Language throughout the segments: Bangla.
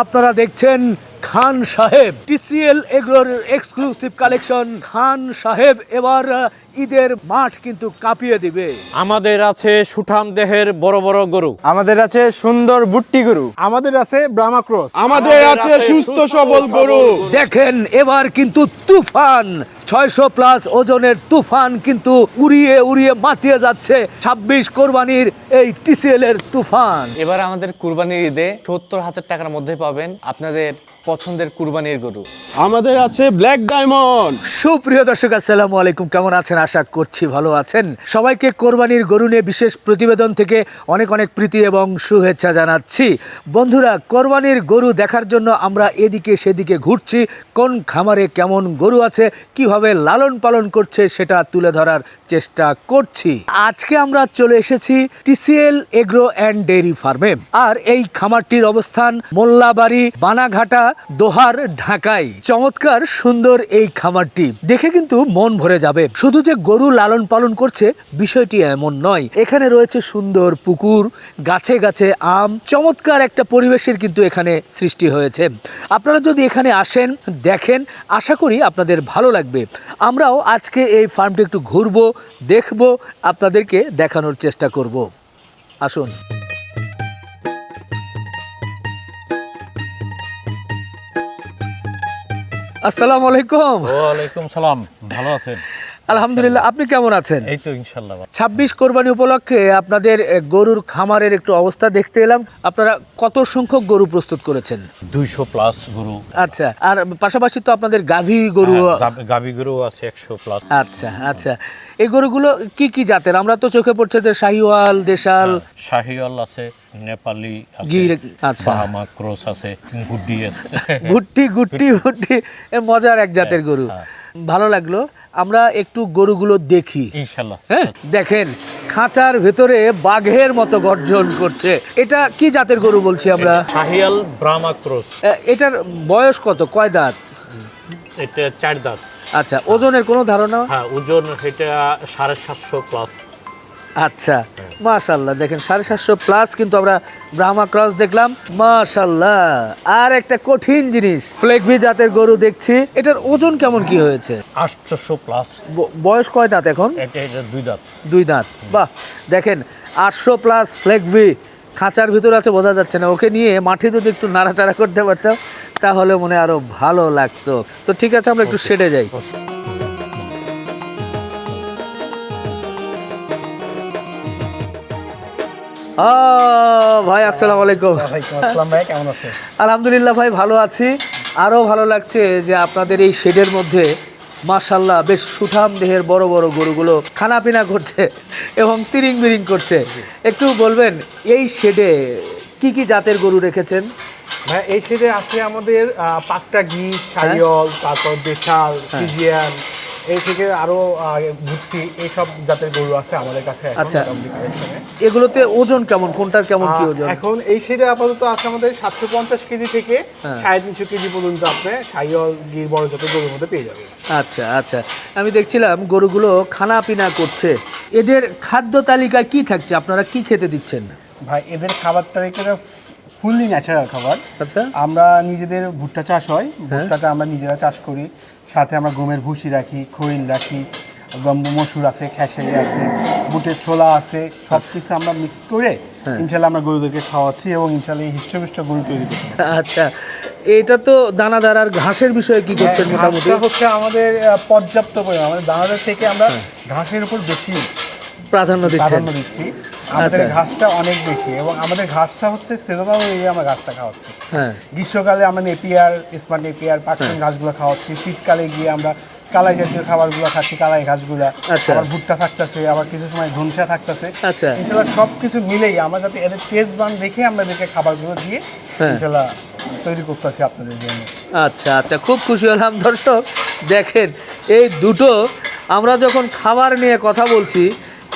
আপনারা দেখছেন খান সাহেব টিসিএল এগ্রোর এক্সক্লুসিভ কালেকশন। খান সাহেব এবার ঈদের মাঠ কিন্তু কাঁপিয়ে দিবে। আমাদের আছে সুঠাম দেহের বড় বড় গরু, আমাদের আছে সুন্দর বুট্টি গরু, আমাদের আছে ব্রাহ্মা ক্রস, আমাদের আছে সুস্থ সবল গরু। দেখেন এবার কিন্তু তুফান 600 প্লাস ওজনের তুফান কিন্তু উড়িয়ে উড়িয়ে মাতিয়ে যাচ্ছে 26 কোরবানির এই টিসিএল এর তুফান। এবার আমাদের কুরবানির ঈদে 70,000 টাকার মধ্যে পাবেন আপনাদের পছন্দের কুরবানির গরু। আমাদের আছে ব্ল্যাক ডায়মন্ড। সুপ্রিয় দর্শক, আসসালামু আলাইকুম। কেমন আছেন? আশা করছি ভালো আছেন। সবাইকে কোরবানির গরু নিয়ে বিশেষ প্রতিবেদন থেকে অনেক অনেক প্রীতি এবং শুভেচ্ছা জানাচ্ছি। বন্ধুরা, কোরবানির গরু দেখার জন্য আমরা এদিকে সেদিকে ঘুরছি। কোন খামারে কেমন গরু আছে, কিভাবে লালন পালন করছে সেটা তুলে ধরার চেষ্টা করছি। আজকে আমরা চলে এসেছি টিসিএল এগ্রো অ্যান্ড ডেইরি ফার্মে। আর এই খামারটির অবস্থান মোল্লাবাড়ি, বানাঘাটা, দোহার, ঢাকায়। চমৎকার সুন্দর এই খামারটি দেখে কিন্তু মন ভরে যাবে। শুধু যে গরু লালন পালন করছে বিষয়টি এমন নয়, এখানে রয়েছে সুন্দর পুকুর, গাছে গাছে আম, চমৎকার একটা পরিবেশের কিন্তু এখানে সৃষ্টি হয়েছে। আপনারা যদি এখানে আসেন, দেখেন, আশা করি আপনাদের ভালো লাগবে। আমরাও আজকে এই ফার্মটি একটু ঘুরবো, দেখবো, আপনাদেরকে দেখানোর চেষ্টা করব। আসুন। আসসালামু আলাইকুম। ওয়ালাইকুম সালাম। ভালো আছেন? আলহামদুলিল্লাহ। আপনি কেমন আছেন? এই তো ইনশাল্লাহ। 26 কোরবানি উপলক্ষে আপনাদের গরুর খামারের একটু অবস্থা দেখতে এলাম। আপনারা কত সংখ্যক গরু প্রস্তুত করেছেন? 200 প্লাস গরু। আচ্ছা, আর পাশাপাশি তো আপনাদের গাভী গরু। গাবি গরু আছে 100 প্লাস। আচ্ছা আচ্ছা, এই গরুগুলো কি কি জাতের? আমরা তো চোখে পড়ছে যে শাহিওয়াল, দেশাল, শাহিওয়াল আছে, নেপালি আছে, গির। আচ্ছা, বাহামা ক্রস আছে, গুড্ডি আছে। ভুট্টি গুট্টি ভুট্টি, এ মজার এক জাতের গরু। ভালো লাগলো। আমরা একটু গরুগুলো দেখি ইনশাল্লাহ। হ্যাঁ, দেখেন খাঁচার ভেতরে বাঘের মতো গর্জন করছে। এটা কি জাতের গরু বলছি আমরা? শাহিয়াল ব্রাহ্মা ক্রস। এটার বয়স কত, কয় দাঁত? এটা 4 দাঁত। আচ্ছা, ওজনের কোনো ধারণা? হ্যাঁ, ওজন এটা 750 প্লাস। আচ্ছা, মাশাল্লাহ। দেখেন 750 প্লাস কিন্তু আমরা ব্রাহ্মা ক্রস দেখলাম, মাশাল্লাহ। আর একটা কঠিন জিনিস, ফ্লেগভি জাতের গরু দেখছি। এটার ওজন কেমন কি হয়েছে? 800 প্লাস। বয়স কয় দাঁত এখন? এটা 2 দাঁত। 2 দাঁত। বাহ, দেখেন 800 প্লাস ফ্লেগভি খাঁচার ভিতরে আছে, বোঝা যাচ্ছে না। ওকে নিয়ে মাঠে যদি একটু নাড়াচাড়া করতে পারতাম তাহলে মনে আরো ভালো লাগতো। তো ঠিক আছে, আমরা একটু সেটে যাই। ভাই আসসালামু আলাইকুম। আসসালাম ভাই, কেমন আছেন? আলহামদুলিল্লাহ ভাই, ভালো আছি। আরও ভালো লাগছে যে আপনাদের এই শেডের মধ্যে মাশাল্লাহ বেশ সুঠাম দেহের বড় বড় গরুগুলো খানাপিনা করছে এবং তিরিং বিরিং করছে। একটু বলবেন এই শেডে কি কি জাতের গরু রেখেছেন? ভাই এই সাইডে আছে আমাদের পাকটা গির, শাহিওয়াল, তারপর দেশাল, ফিজিয়ান, এই থেকে আরো ভুট্টি, এইসব জাতের গরু আছে আমাদের কাছে এখন আচ্ছা। মোটামুটি কালেকশনে। এগুলোতে ওজন কেমন, কোনটার কেমন কি ওজন? এখন এই সাইডে আপাতত আছে আমাদের 750 কেজি থেকে 350 কেজি পর্যন্ত আপনি শাহিওয়াল, গির, বড় জাতের গরুর মধ্যে পেয়ে যাবেন। আচ্ছা আচ্ছা, আমি দেখছিলাম গরুগুলো খানাপিনা করছে। এদের খাদ্য তালিকায় কি থাকছে, আপনারা কি খেতে দিচ্ছেন? ভাই এদের খাবার তালিকাটা ফুললি ন্যাচারাল খাবার। আচ্ছা, আমরা নিজেদের ভুট্টা চাষ হয়, ভুট্টাটা আমরা নিজেরা চাষ করি, সাথে আমরা গমের ভুসি রাখি, খৈল রাখি, গম মসুর আছে, খেসারি আছে, বুটের ছোলা আছে, সব কিছু আমরা মিক্স করে ইনশাল্লাহ আমরা গরুদেরকে খাওয়াচ্ছি এবং ইনশাল্লাহ এই হৃষ্টপুষ্ট গরু তৈরি করছি। আচ্ছা, এটা তো দানাদার আর ঘাসের বিষয়ে কি করছেন মোটামুটি? ঘাসটা হচ্ছে আমাদের পর্যাপ্ত পরিমাণ, আমাদের দানাদার থেকে আমরা ঘাসের উপর বেশি প্রাধান্য দিচ্ছেন? দিচ্ছি। আমাদের আচ্ছা। ঘাসটা অনেক বেশি এবং আমাদের ঘাসটা হচ্ছে সিজনাল এরিয়া, আমরা ঘাসটা খাওয়াচ্ছি। হ্যাঁ, গ্রীষ্মকালে আমরা নেপিয়ার, স্মার্ট নেপিয়ার, পাকিস্তান ঘাসগুলো খাওয়াচ্ছি, শীতকালে গিয়ে আমরা কালাই জাতীয় খাবারগুলো খাচ্ছি, কালাই ঘাসগুলা। আচ্ছা। আবার ভুট্টা থাকতেছে, আবার কিছু সময় ধনসা থাকতেছে। আচ্ছা। ইনশাল্লাহ সব কিছু মিলেই আমরা যাতে এদের টেস্ট বান দেখে আমরা এদেরকে খাবারগুলো দিয়ে ইনশাল্লাহ তৈরি করতেছি আপনাদের জন্য। আচ্ছা আচ্ছা, খুব খুশি হলাম। দর্শক দেখেন, এই দুটো আমরা যখন খাবার নিয়ে কথা বলছি,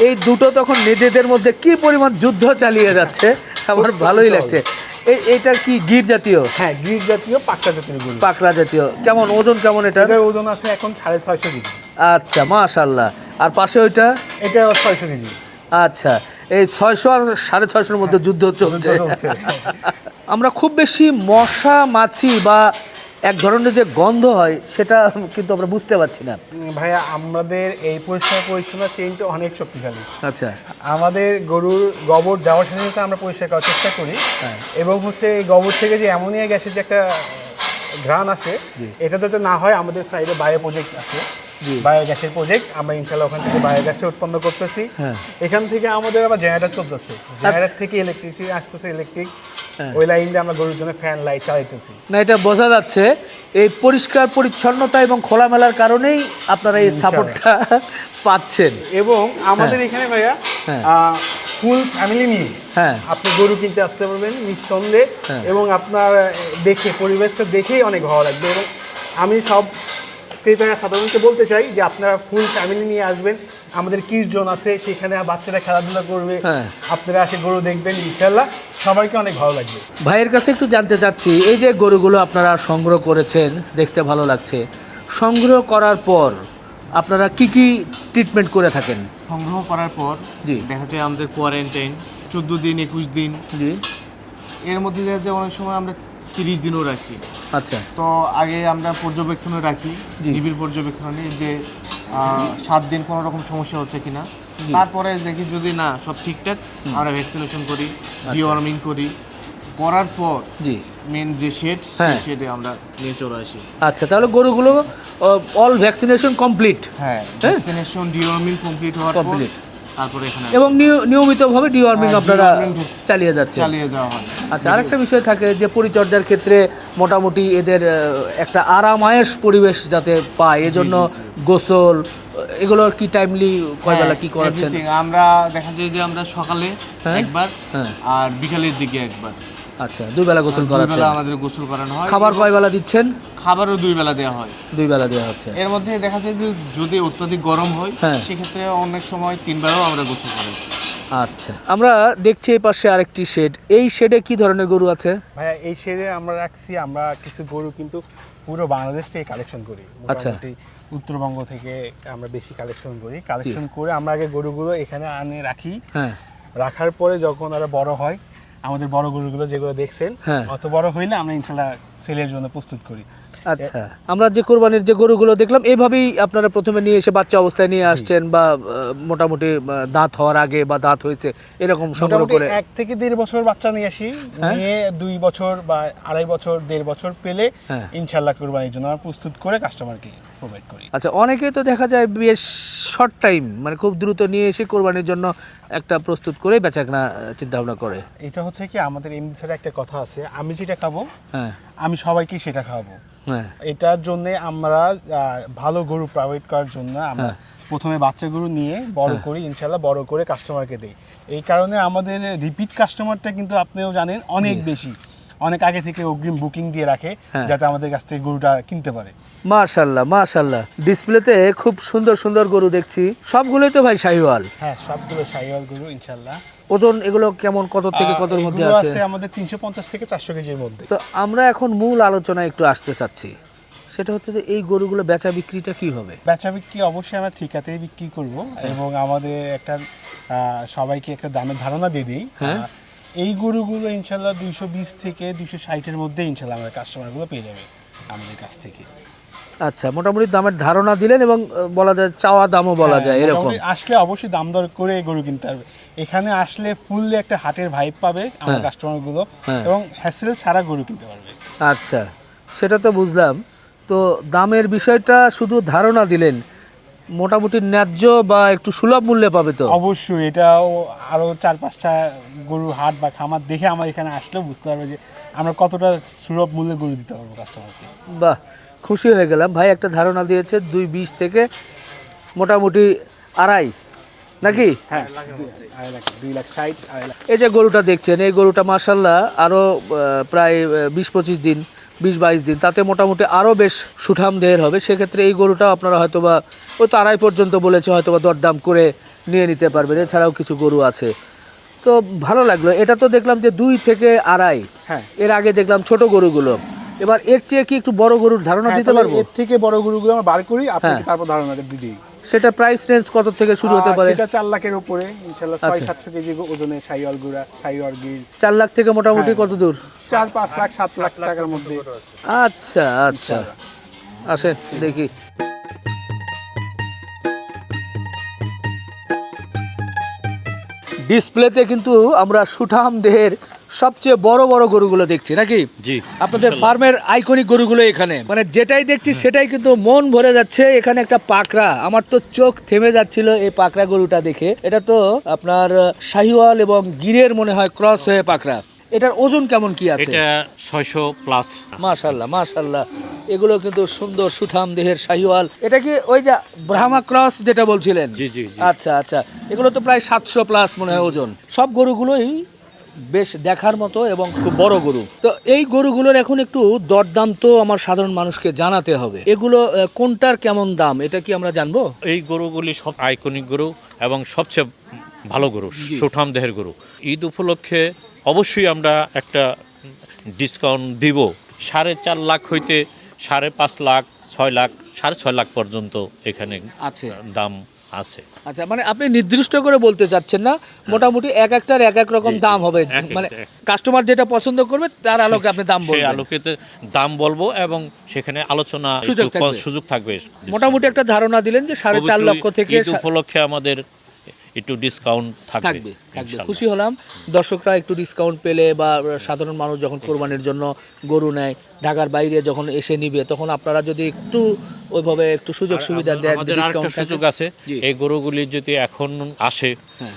এই দুটো তখন নিজেদের মধ্যে কি পরিমাণ যুদ্ধ চালিয়ে যাচ্ছে, আমার ভালোই লাগছে। এইটার কি গির জাতীয়? হ্যাঁ, গির জাতীয় পাকড়া জাতীয় গরু। পাকড়া জাতীয়। কেমন ওজন, কেমন এটা? এটার ওজন আছে এখন 650 কেজি। আচ্ছা, মাশাল্লাহ। আর পাশে ওইটা? এটা 600 কেজি। আচ্ছা, এই 600 আর 650 মধ্যে যুদ্ধ চলছে। আমরা খুব বেশি মশা মাছি বা এক ধরনের যে গন্ধ হয় সেটা কিন্তু আমরা বুঝতে পারছি না। ভাইয়া আমাদের এই পরিষ্কার পরিচ্ছন্ন চেইনটা অনেক শক্তিশালী। আচ্ছা, আমাদের গরুর গোবর দেওয়ার সাথে সাথে আমরা পরিষ্কার করার চেষ্টা করি, এবং হচ্ছে এই গোবর থেকে যে অ্যামোনিয়া গ্যাসের যে একটা ঘ্রাণ আসে, এটা যাতে না হয়, আমাদের সাইডে বায়ো প্রজেক্ট আছে, বায়ো গ্যাসের প্রজেক্ট, আমরা ইনশাল্লাহ ওখান থেকে বায়ো গ্যাসটা উৎপন্ন করতেছি। এখান থেকে আমাদের আবার জেনারেটর চলতেছে, জেনারেটর থেকে ইলেকট্রিসিটি আসতেছে, ইলেকট্রিক ওই লাইন দিয়ে আমরা গরুর জন্য ফ্যান লাইট চালাইতেছি। না এটা বোঝা যাচ্ছে এই পরিষ্কার পরিচ্ছন্নতা এবং খোলামেলার কারণেই আপনারা এই সাপোর্টটা পাচ্ছেন। এবং আমাদের এখানে ভাইয়া ফুল ফ্যামিলি নিয়ে আপনি গরু কিনতে আসতে পারবেন নিঃসন্দেহে, এবং আপনার দেখে পরিবেশটা দেখেই অনেক ভালো লাগবে। এবং আমি সব ক্রেতারা সাধারণত বলতে চাই যে আপনারা ফুল ফ্যামিলি নিয়ে আসবেন, আমাদের কিড জোন আছে, সেখানে বাচ্চারা খেলাধুলা করবে, আপনারা এসে গরু দেখবেন, ইনশাল্লাহ সবাইকে অনেক ভালো লাগবে। ভাইয়ের কাছে একটু জানতে চাচ্ছি, এই যে গরুগুলো আপনারা সংগ্রহ করেছেন, দেখতে ভালো লাগছে, সংগ্রহ করার পর আপনারা কি কি ট্রিটমেন্ট করে থাকেন? সংগ্রহ করার পর জি। দেখা যায় আমাদের কোয়ারেন্টাইন 14 দিন 21 দিন, জি, এর মধ্যে দেখা যায় অনেক সময় আমরা 30 দিনও রাখি। আচ্ছা, তো আগে আমরা পর্যবেক্ষণে রাখি, জি। নিবিড় পর্যবেক্ষণে, যে 7 দিন কোনো রকম সমস্যা হচ্ছে কিনা। তারপরে দেখি যদি না সব ঠিকঠাক, আমরা ভ্যাকসিনেশন করি, ডিওয়ার্মিং করি, করার পর জি, মেন যে শেড, হ্যাঁ। সেই শেডে আমরা নিয়ে চলে আসি। আচ্ছা, তাহলে গরুগুলো অল ভ্যাকসিনেশন কমপ্লিট হ্যাঁ, ভ্যাকসিনেশন ডিওয়ার্মিং কমপ্লিট হওয়ার পর কমপ্লিট, তারপরে এখানে এবং নিয়মিতভাবে ডিওয়ার্মিং হ্যাঁ, আপনারা deworming চালিয়ে যাচ্ছেন। চালিয়ে যাওয়া হয়। আচ্ছা, আরেকটা বিষয় থাকে যে পরিচর্যার ক্ষেত্রে মোটামুটি এদের একটা আরামায়েশ পরিবেশ যাতে পায়, এজন্য গোসল এগুলো কি টাইমলি কয়বেলা কি করাচ্ছেন? everything। আমরা দেখা যায় যে আমরা সকালে একবার হ্যাঁ। আর বিকালের দিকে একবার, আচ্ছা, দুই বেলা গোসল দুই করাচ্ছেন। বেলা আমাদের গোসল করানো হয়। খাবার কয় বেলা দিচ্ছেন? খাবারও 2 বেলা দেওয়া হয়। 2 বেলা দেওয়া হচ্ছে। এর মধ্যে দেখা যায় যে যদি অত্যাধিক গরম হয়, হ্যাঁ। সেক্ষেত্রে অনেক সময় 3 বেলাও আমরা গোসল করি। আচ্ছা, আমরা দেখছি এই পাশে আরেকটি শেড, এই শেডে কি ধরনের গরু আছে? ভাইয়া এই শেডে আমরা রাখছি, আমরা কিছু গরু কিন্তু পুরো বাংলাদেশ থেকে কালেকশন করি, আচ্ছা। মোটামুটি উত্তরবঙ্গ থেকে আমরা বেশি কালেকশন করি। কালেকশন করে আমরা আগে গরুগুলো এখানে আনে রাখি, হ্যাঁ, রাখার পরে যখন ওরা বড় হয়, আমাদের বড় গরুগুলো যেগুলো দেখছেন, হ্যাঁ। অত বড় হইলে আমরা ইনশাল্লাহ সেলের জন্য প্রস্তুত করি। আচ্ছা, আমরা যে কোরবানির যে গরুগুলো দেখলাম এইভাবেই আপনারা প্রথমে নিয়ে এসে বাচ্চা অবস্থায় নিয়ে আসছেন, বা মোটামুটি দাঁত হওয়ার আগে বা দাঁত হয়েছে এরকম সংগ্রহ মোটামুটি করে? 1 থেকে 1.5 বছর বাচ্চা নিয়ে আসি, নিয়ে 2 বছর বা 2.5 বছর 1.5 বছর পেলে হ্যাঁ। ইনশাল্লাহ কোরবানির জন্য আমরা প্রস্তুত করে কাস্টমারকে প্রোভাইড করি। আচ্ছা, অনেকেই তো দেখা যায় বেশ শর্ট টাইম, মানে খুব দ্রুত নিয়ে এসে কোরবানির জন্য একটা প্রস্তুত করে বেচাকেনা চিন্তা ভাবনা করে। এটা হচ্ছে কি, আমাদের এমনি ছাড়া একটা কথা আছে, আমি যেটা খাবো হ্যাঁ, আমি সবাইকে সেটা খাওয়াবো। হ্যাঁ, এটার জন্য আমরা ভালো গরু প্রোভাইড করার জন্য আমরা প্রথমে বাচ্চা গরু নিয়ে বড় করি, ইনশাল্লাহ বড় করে কাস্টমারকে দেই। এই কারণে আমাদের রিপিট কাস্টমারটা কিন্তু আপনিও জানেন অনেক বেশি, অনেক আগে থেকে অগ্রিম বুকিং দিয়ে রাখে, যাতে আমাদের কাছ থেকে গরুটা কিনতে পারে। মাশাআল্লাহ মাশাআল্লাহ, ডিসপ্লেতে খুব সুন্দর সুন্দর গরু দেখছি, সবগুলোই তো ভাই শাহিওয়াল। হ্যাঁ, সবগুলো শাহিওয়াল গরু ইনশাল্লাহ। ওজন এগুলো কেমন, কত থেকে কতর মধ্যে এগুলো আছে? আছে আমাদের 350 থেকে 400 কেজির মধ্যে। তো আমরা এখন মূল আলোচনায় একটু আসতে চাচ্ছি, সেটা হচ্ছে যে এই গরুগুলো বেচা বিক্রিটা কি হবে? বেচা বিক্রি অবশ্যই আমরা ঠিকাতেই বিক্রি করব, এবং আমাদের একটা সবাইকে একটা দামের ধারণা দিয়ে দিই। এই গরুগুলো ইনশাল্লাহ 220 থেকে 260-এর মধ্যে ইনশাল্লাহ আমাদের কাস্টমারগুলো পেয়ে যাবে আমাদের কাছ থেকে। আচ্ছা, মোটামুটি দামের ধারণা দিলেন, এবং বলা যায় চাওয়া দামও বলা যায় এরকম। মোটামুটি আসলে অবশ্যই দাম দর করে গরু কিনতে হবে। এখানে আসলে ফুললি একটা হাটের ভাইব পাবে আমার কাস্টমারগুলো, এবং হ্যাসেল ছাড়া গরু কিনতে পারবে। আচ্ছা, সেটা তো বুঝলাম। তো দামের বিষয়টা শুধু ধারণা দিলেন, মোটামুটি ন্যায্য বা একটু সুলভ মূল্যে পাবে তো? অবশ্যই, এটাও আরো 4-5টা গরুর হাট বা খামার দেখে আমার এখানে আসলেও বুঝতে পারবে যে আমরা কতটা সুলভ মূল্যে গরু দিতে পারবো কাস্টমারকে। বাহ, খুশি হয়ে গেলাম। ভাই একটা ধারণা দিয়েছে 220 থেকে মোটামুটি 2.5 নাকি? হ্যাঁ, 2,60,000, 2,60,000। এই যে গরুটা দেখছেন, এই গরুটা মাশাল্লাহ আরও প্রায় 20-25 দিন, 20-22 দিন, তাতে মোটামুটি আরও বেশ সুঠাম দেহের হবে। সেক্ষেত্রে এই গরুটা আপনারা হয়তো বা ওই তো 2.5 পর্যন্ত বলেছে, হয়তো বা দরদাম করে নিয়ে নিতে পারবেন। এছাড়াও কিছু গরু আছে, তো ভালো লাগলো। এটা তো দেখলাম যে 2 থেকে 2.5, হ্যাঁ। এর আগে দেখলাম ছোট গরুগুলো, এবার এর চেয়ে কি একটু বড় গরুর ধারণা দিতে পারবো? এর থেকে বড় গরুগুলো আমরা বার করি, আপনাকে তারপর ধারণাটা দিয়ে দিই। সেটা প্রাইস রেঞ্জ কত থেকে শুরু হতে পারে? সেটা 4 লাখের উপরে ইনশাআল্লাহ, আচ্ছা। 600-700 কেজি ওজনে শাহিওয়াল গুড়া, শাহিওয়াল গির 4 লাখ থেকে মোটামুটি হ্যাঁ। কত দূর? 4-5 লাখ 7 লাখ টাকার মধ্যে। আচ্ছা আচ্ছা, আসেন দেখি। ডিসপ্লেতে কিন্তু আমরা সুঠাম দেহের সবচেয়ে বড় বড় গরুগুলো দেখছি নাকি? জি আপনাদের ফার্মের আইকনিক গরুগুলো এখানে, মানে যেটাই দেখছি সেটাই কিন্তু মন ভরে যাচ্ছে। এখানে একটা পাকড়া, আমার তো চোখ থেমে যাচ্ছিল এই পাকড়া গরুটা দেখে। এটা তো আপনার শাহিওয়াল এবং গিরের মনে হয় ক্রস হয়ে পাকড়া। এটার ওজন কেমন কি আছে? এটা 600 প্লাস। মাশাআল্লাহ মাশাআল্লাহ, এগুলো কিন্তু সুন্দর সুঠাম দেহের শাহিওয়াল। এটা কি ওই যে ব্রাহ্মা ক্রস যেটা বলছিলেন? জি জি জি। আচ্ছা আচ্ছা, এগুলো তো প্রায় 700 প্লাস মনে হয় ওজন। সব গরুগুলোই বেশ দেখার মতো এবং খুব বড় গরু। তো এই গরুগুলোর এখন একটু দরদাম তো আমার সাধারণ মানুষকে জানাতে হবে। এগুলো কোনটার কেমন দাম এটা কি আমরা জানবো? এই গরুগুলি সব আইকনিক গরু এবং সবচেয়ে ভালো গরু, সুঠাম দেহের গরু। ঈদ উপলক্ষে অবশ্যই আমরা একটা ডিসকাউন্ট দিব। 4.5 লাখ হইতে 5.5 লাখ, 6 লাখ, 6.5 লাখ পর্যন্ত এখানে আছে। দাম আছে। আচ্ছা, মানে আপনি নির্দিষ্ট করে বলতে চাচ্ছেন না, মোটামুটি এক একটার এক এক রকম দাম হবে, মানে কাস্টমার যেটা পছন্দ করবে তার আলোকে আপনি দাম সেই বলবেন। আলোকেতে দাম বলবো এবং সেখানে আলোচনা সুযোগ একটু থাকবে। সুযোগ থাকবে। মোটামুটি একটা ধারণা দিলেন যে 4.5 লক্ষ থেকে ঈদ উপলক্ষে আমাদের একটু ডিসকাউন্ট থাকবে থাকবে। ইনশাআল্লাহ। খুশি হলাম দর্শকরা একটু ডিসকাউন্ট পেলে, বা সাধারণ মানুষ যখন কোরবানির জন্য গরু নেয় ঢাকার বাইরে যখন এসে নিবে, তখন আপনারা যদি একটু ওইভাবে একটু সুযোগ সুবিধা দেন, আমাদের ডিসকাউন্ট আরেকটা সুযোগ আছে, জি। এই গরুগুলি যদি এখন আসে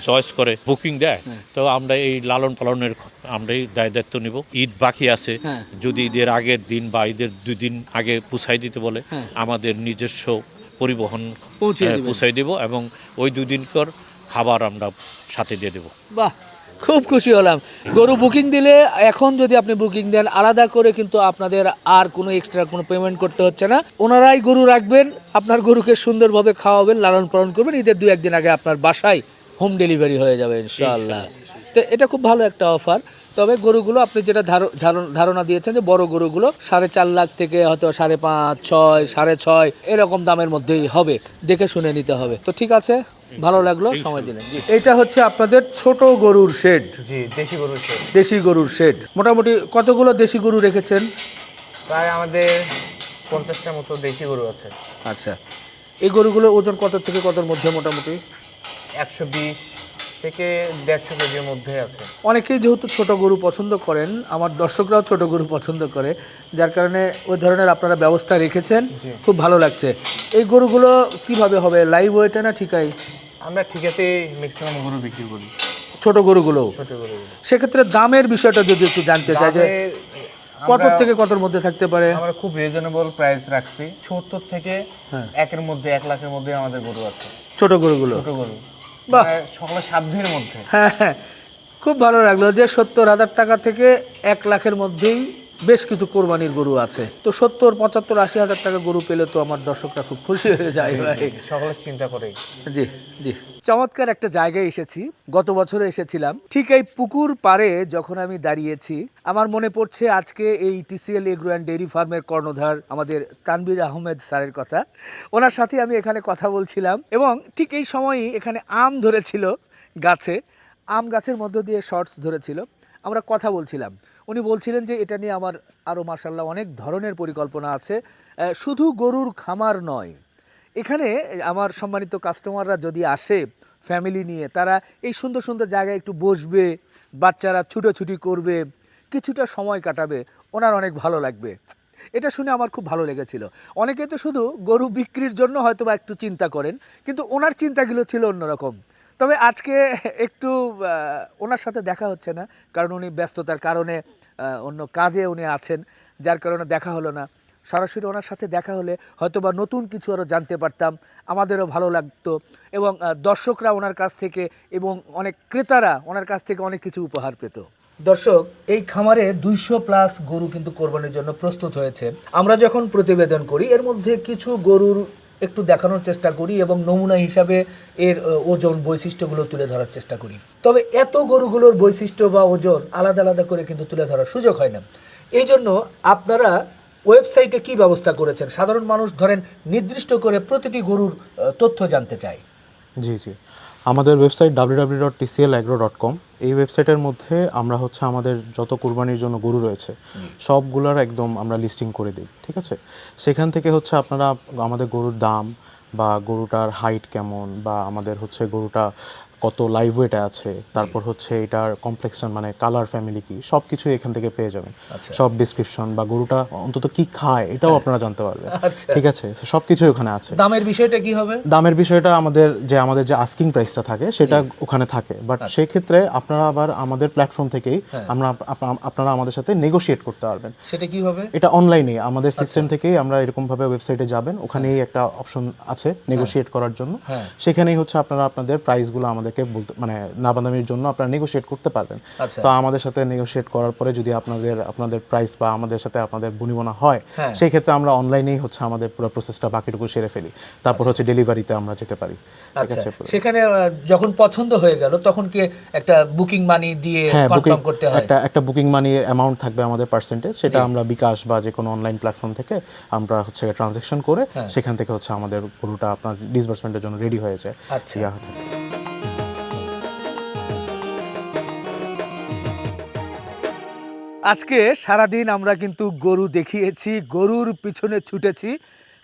চয়েস করে বুকিং দেয়, তো আমরা এই লালন পালনের আমরাই দায়িত্ব নিব। ঈদ বাকি আছে, হ্যাঁ। যদি ঈদের আগের দিন বা ঈদের 2 দিন আগে পুষাই দিতে বলে, হ্যাঁ। আমাদের নিজস্ব পরিবহন পৌঁছে দিবেন। পুষাই দেব এবং ওই 2 দিন পর খাবার আমরা সাথে দিয়ে দেবো। বাহ, খুব খুশি হলাম। গরু বুকিং দিলে এখন যদি আপনি বুকিং দেন আলাদা করে, কিন্তু আপনাদের আর কোনো এক্সট্রা কোনো পেমেন্ট করতে হচ্ছে না। ওনারাই গরু রাখবেন, আপনার গরুকে সুন্দরভাবে খাওয়াবেন, লালন পালন করবেন। ঈদের 2-1 দিন আগে আপনার বাসায় হোম ডেলিভারি হয়ে যাবে ইনশাআল্লাহ। তো এটা খুব ভালো একটা অফার। তবে গরুগুলো আপনি যেটা ধারণা দিয়েছেন যে বড় গরুগুলো 4.5 লাখ থেকে হয়তো 5.5, 6, 6.5 এরকম দামের মধ্যেই হবে, দেখে শুনে নিতে হবে। তো ঠিক আছে, ভালো লাগলো, সময় দিলেন। এটা হচ্ছে আপনাদের ছোট গরুর শেড, জি, দেশি গরুর শেড। দেশি গরুর শেড। মোটামুটি কতগুলো দেশি গরু রেখেছেন? প্রায় আমাদের 50টার মতো দেশি গরু আছে। আচ্ছা, এই গরুগুলো ওজন কত থেকে কতর মধ্যে? মোটামুটি 120 থেকে 150 কেজির মধ্যে আছে। অনেকেই যেহেতু ছোট গরু পছন্দ করেন, আমার দর্শকরাও ছোট গরু পছন্দ করে, যার কারণে ওই ধরনের আপনারা ব্যবস্থা রেখেছেন, জি। খুব ভালো লাগছে। এই গরুগুলো কিভাবে হবে, লাইভ ওয়েটে না ঠিকাই? আমরা ঠিকাতে ম্যাক্সিমাম গরু বিক্রি করি, ছোট গরুগুলো। ছোট গরু। সেক্ষেত্রে দামের বিষয়টা যদি একটু জানতে চাই যে কত থেকে কতর মধ্যে থাকতে পারে? আমরা খুব রিজনেবল প্রাইস রাখছি, 70 থেকে হ্যাঁ। 1 লাখের মধ্যে আমাদের গরু আছে, ছোট গরুগুলো। ছোট গরু। বাহ। মানে সকলের সাধ্যের মধ্যে। হ্যাঁ হ্যাঁ, খুব ভালো লাগলো যে 70,000 টাকা থেকে 1 লাখের মধ্যেই বেশ কিছু কোরবানির গরু আছে। তো 70, 75, 80,000 টাকা গরু পেলে তো আমার দর্শকরা খুব খুশি হয়ে যায় ভাই। সকলের চিন্তা করে। জি জি, চমৎকার একটা জায়গায় এসেছি। গত বছরে এসেছিলাম ঠিক এই পুকুর পাড়ে, যখন আমি দাঁড়িয়েছি আমার মনে পড়ছে আজকে এই TCL এগ্রো অ্যান্ড ডেইরি ফার্মের কর্ণধার আমাদের তানভীর আহমেদ স্যারের কথা। ওনার সাথে আমি এখানে কথা বলছিলাম এবং ঠিক এই সময়ই এখানে আম ধরেছিল গাছে, আম গাছের মধ্য দিয়ে শর্টস ধরেছিল, আমরা কথা বলছিলাম। উনি বলছিলেন যে এটা নিয়ে আমার আরও মাশাআল্লাহ অনেক ধরনের পরিকল্পনা আছে, শুধু গরুর খামার নয়। এখানে আমার সম্মানিত কাস্টমাররা যদি আসে ফ্যামিলি নিয়ে, তারা এই সুন্দর সুন্দর জায়গায় একটু বসবে, বাচ্চারা ছুটোছুটি করবে, কিছুটা সময় কাটাবে, ওনার অনেক ভালো লাগবে। এটা শুনে আমার খুব ভালো লেগেছিল। অনেকে তো শুধু গরু বিক্রির জন্য হয়তো বা একটু চিন্তা করেন, কিন্তু ওনার চিন্তাগুলো ছিল অন্যরকম। তবে আজকে একটু ওনার সাথে দেখা হচ্ছে না, কারণ উনি ব্যস্ততার কারণে অন্য কাজে উনি আছেন, যার কারণে দেখা হলো না। সরাসরি ওনার সাথে দেখা হলে হয়তোবা নতুন কিছু আরও জানতে পারতাম, আমাদেরও ভালো লাগতো এবং দর্শকরা ওনার কাছ থেকে এবং অনেক ক্রেতারা ওনার কাছ থেকে অনেক কিছু উপহার পেত। দর্শক, এই খামারে 200+ গরু কিন্তু কোরবানির জন্য প্রস্তুত হয়েছে। আমরা যখন প্রতিবেদন করি এর মধ্যে কিছু গরুর একটু দেখানোর চেষ্টা করি এবং নমুনা হিসাবে এর ওজন বৈশিষ্ট্যগুলো তুলে ধরার চেষ্টা করি। তবে এত গরুগুলোর বৈশিষ্ট্য বা ওজন আলাদা আলাদা করে কিন্তু তুলে ধরার সুযোগ হয় না। এই জন্য আপনারা ওয়েবসাইটে কি ব্যবস্থা করেছেন? সাধারণ মানুষ ধরেন নির্দিষ্ট করে প্রতিটি গরুর তথ্য জানতে চায়। জি জি, আমাদের ওয়েবসাইট www.tclagro.com। এই ওয়েবসাইটের মধ্যে আমরা হচ্ছে আমাদের যত কুরবানির জন্য গরু রয়েছে সবগুলোর একদম আমরা লিস্টিং করে দিই, ঠিক আছে? সেখান থেকে হচ্ছে আপনারা আমাদের গরুর দাম বা গরুটার হাইট কেমন বা আমাদের হচ্ছে গরুটা কত লাইভ ওয়েটে আছে, তারপর হচ্ছে এটার কমপ্লেক্সন মানে কালার ফ্যামিলি কি, সব কিছু এখান থেকে পেয়ে যাবেন। সব ডিসক্রিপশন বা গরুটা অন্তত কি খায় এটাও আপনারা জানতে পারবেন, ঠিক আছে? সব কিছুই ওখানে আছে। দামের বিষয়টা কি হবে? দামের বিষয়টা আমাদের যে আস্কিং প্রাইসটা থাকে সেটা ওখানে থাকে, বাট সেই ক্ষেত্রে আপনারা আবার আমাদের প্ল্যাটফর্ম থেকেই আপনারা আমাদের সাথে নেগোশিয়েট করতে পারবেন। সেটা কিভাবে? এটা অনলাইনে আমাদের সিস্টেম থেকেই আমরা এরকম ভাবে ওয়েবসাইটে যাবেন, ওখানেই একটা অপশন আছে নেগোশিয়েট করার জন্য। সেখানেই হচ্ছে আপনারা আপনাদের প্রাইসগুলো আমাদেরকে বলতে মানে নাবাদামির জন্য আপনারা নেগোশিয়েট করতে পারবেন। তো আমাদের সাথে নেগোশিয়েট করার পরে যদি আপনাদের প্রাইস বা আমাদের সাথে আপনাদের বনিবনা হয়, সেই ক্ষেত্রে আমরা অনলাইনেই হচ্ছে আমাদের পুরো প্রসেসটা বাকিটুকু সেরে ফেলি, তারপর হচ্ছে ডেলিভারিতে আমরা যেতে পারি। সেখানে যখন পছন্দ হয়ে গেল তখন কি একটা বুকিং মানি দিয়ে কনফার্ম করতে হয়? একটা বুকিং মানি অ্যামাউন্ট থাকবে আমাদের পার্সেন্টেজ, সেটা আমরা বিকাশ বা যে কোনো অনলাইন প্ল্যাটফর্ম থেকে আমরা হচ্ছে ট্রানজ্যাকশন করে সেখান থেকে হচ্ছে আমাদের গরুটা আপনার ডিসবার্সমেন্টের জন্য রেডি হয়ে যায়। আজকে সারাদিন আমরা কিন্তু গরু দেখিয়েছি, গরুর পিছনে ছুটেছি,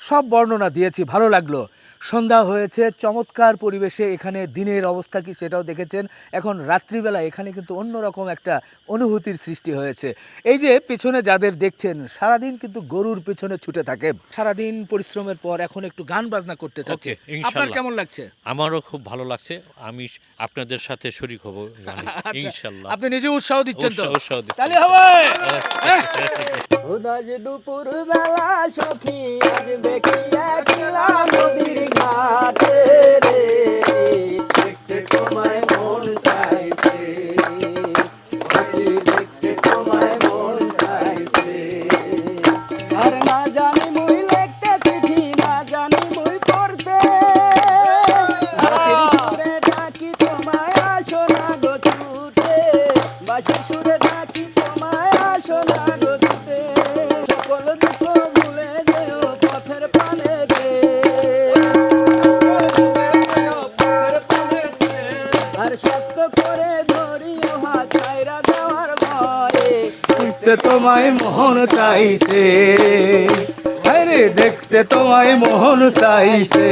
সব বর্ণনা দিয়েছি, ভালো লাগলো। সন্ধ্যা হয়েছে, চমৎকার পরিবেশে এখানে দিনের অবস্থা কি সেটাও দেখেছেন। এখন রাত্রিবেলা এখানে কিন্তু অন্যরকম একটা অনুভূতির সৃষ্টি হয়েছে। এই যে পিছনে যাদের দেখছেন সারাদিন কিন্তু গরুর পিছনে ছুটে থাকে, সারাদিন পরিশ্রমের পর এখন একটু গান বাজনা করতে চাচ্ছে। আপনার কেমন লাগছে? আমারও খুব ভালো লাগছে, আমি আপনাদের সাথে শরীক হব গানে, ইনশাআল্লাহ। আপনি নিজে উৎসাহ দিচ্ছেন তো? উৎসাহ দিচ্ছি। তাহলে হবে। আজ দুপুর বেলা সখী আজ দেখিয়া গেলাম নদীর ঘাটে রে, দেখতে তোমায় মন চাইছে, দেখতে তোমায় মন চাইছে। আর না জানি মুই লিখতে চিঠি, না জানি মুই পড়তে, বাঁশির সুরে ডাকি তোমায় আসো না গো ছুটে, বাঁশির সুরে ডাকি তোমায় আসো না গো ছুটে। সকল দুঃখ ভুলে যেও পথের পানে যে, আর শক্ত করে ধরিও হাত ছাইরা দেওয়ার ভয়ে, দেখতে তোমায় মোহন চাইছে, আরে দেখতে তোমায় মোহন চাইছে।